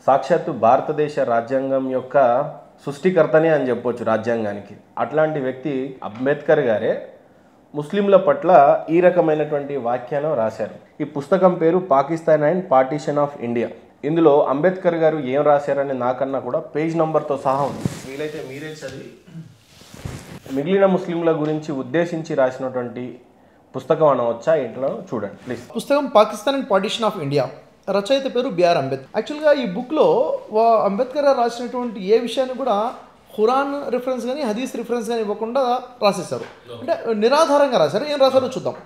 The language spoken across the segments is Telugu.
సాక్షాత్తు భారతదేశ రాజ్యాంగం యొక్క సృష్టికర్తనే అని చెప్పొచ్చు రాజ్యాంగానికి. అట్లాంటి వ్యక్తి అంబేద్కర్ గారే ముస్లింల పట్ల ఈ రకమైనటువంటి వ్యాఖ్యానం రాశారు. ఈ పుస్తకం పేరు Pakistan and partition of India. ఇందులో అంబేద్కర్ గారు ఏం రాశారని నాకన్నా కూడా పేజ్ నంబర్తో సహా ఉంది. వీలైతే మీరే చదివి మిగిలిన ముస్లింల గురించి ఉద్దేశించి రాసినటువంటి పుస్తకం అనవచ్చా ఏంటో చూడండి ప్లీజ్. పుస్తకం Pakistan and partition of India, రచయిత పేరు బిఆర్ అంబేద్కర్. యాక్చువల్గా ఈ బుక్లో అంబేద్కర్ గారు రాసినటువంటి ఏ విషయాన్ని కూడా ఖురాన్ రిఫరెన్స్ కానీ హదీస్ రిఫరెన్స్ కానీ ఇవ్వకుండా రాసేశారు. అంటే నిరాధారంగా రాశారు. ఏం రాశారో చూద్దాం.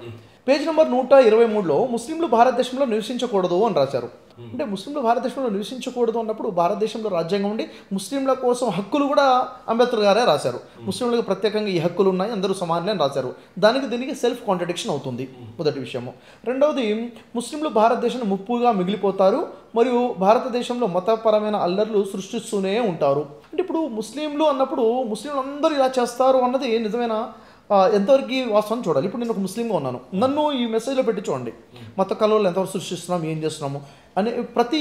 పేజ్ నెంబర్ 123లో ముస్లింలు భారతదేశంలో నివసించకూడదు అని రాశారు. అంటే ముస్లింలు భారతదేశంలో నివసించకూడదు అన్నప్పుడు భారతదేశంలో రాజ్యాంగం ఉండి ముస్లింల కోసం హక్కులు కూడా అంబేద్కర్ గారే రాశారు. ముస్లింలకు ప్రత్యేకంగా ఈ హక్కులు ఉన్నాయి, అందరూ సమానమే అని రాశారు. దీనికి సెల్ఫ్ కాంట్రడిక్షన్ అవుతుంది, మొదటి విషయము. రెండవది, ముస్లింలు భారతదేశాన్ని ముప్పుగా మిగిలిపోతారు మరియు భారతదేశంలో మతపరమైన అల్లర్లు సృష్టిస్తూనే ఉంటారు. అంటే ఇప్పుడు ముస్లింలు అన్నప్పుడు ముస్లింలు అందరూ ఇలా చేస్తారు అన్నది నిజమైన ఎంతవరకు వాస్తవం చూడాలి. ఇప్పుడు నేను ఒక ముస్లింగా ఉన్నాను, నన్ను ఈ మెసేజ్లో పెట్టి చూడండి, మత కళలు ఎంతవరకు సృష్టిస్తున్నాం, ఏం చేస్తున్నాము అని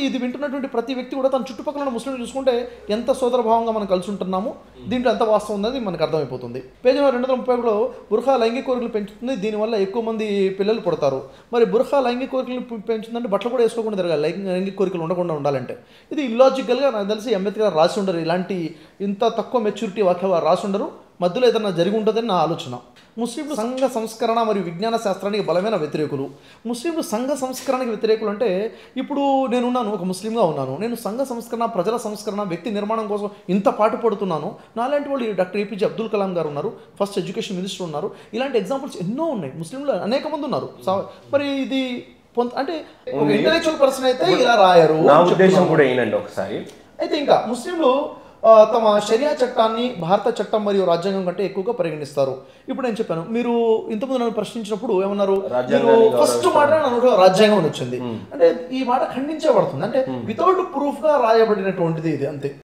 ఇది వింటున్నటువంటి ప్రతి వ్యక్తి కూడా తన చుట్టుపక్కల ఉన్న ముస్లింలు చూసుకుంటే ఎంత సోదరభావంగా మనం కలిసి ఉంటున్నాము, దీంట్లో ఎంత వాస్తవం ఉందని మనకు అర్థమైపోతుంది. పేజీ 230లో బుర్ఖా లైంగిక కోరికలు పెంచుతుంది, దీనివల్ల ఎక్కువ మంది పిల్లలు పుడతారు. మరి బుర్ఖా లైంగిక కోరికలు పెంచుతుందంటే బట్టలు కూడా వేసుకోకుండా తిరగాలి, లైంగిక కోరికలు ఉండకుండా ఉండాలంటే. ఇది ఇల్లాజికల్గా నాకు తెలిసి అంబేద్కర్ రాసి ఉండరు, ఇలాంటి ఇంత తక్కువ మెచ్యూరిటీ వాక్యాలు రాసి ఉండరు. మధ్యలో ఏదైనా జరిగి ఉంటుందని నా ఆలోచన. ముస్లింలు సంఘ సంస్కరణ మరియు విజ్ఞాన శాస్త్రానికి బలమైన వ్యతిరేకులు. ముస్లింలు సంఘ సంస్కరణకి వ్యతిరేకులు అంటే, ఇప్పుడు నేనున్నాను, ఒక ముస్లింగా ఉన్నాను, నేను సంఘ సంస్కరణ, ప్రజల సంస్కరణ, వ్యక్తి నిర్మాణం కోసం ఇంత పాటు పడుతున్నాను. నాలాంటి వాళ్ళు డాక్టర్ ఏపీజే అబ్దుల్ కలాం గారు ఉన్నారు, ఫస్ట్ ఎడ్యుకేషన్ మినిస్టర్ ఉన్నారు. ఇలాంటి ఎగ్జాంపుల్స్ ఎన్నో ఉన్నాయి. ముస్లింలు అనేక మంది ఉన్నారు. మరి ఇది అంటే ఒక ఇంటలెక్చువల్ పర్సన్ అయితే ఇలా రాయరు. నా ఉద్దేశం కూడా ఏంటంటే ఒకసారి అయితే ఇంకా ముస్లింలు తమ షరియా చట్టాన్ని భారత చట్టం మరియు రాజ్యాంగం కంటే ఎక్కువగా పరిగణిస్తారు. ఇప్పుడు నేను చెప్పాను, మీరు ఇంతకుముందు నన్ను ప్రశ్నించినప్పుడు ఏమన్నారు, ఫస్ట్ మాట రాజ్యాంగం అని వచ్చింది. అంటే ఈ మాట ఖండించబడుతుంది, అంటే వితౌట్ ప్రూఫ్ గా రాయబడినటువంటిది ఇది, అంతే.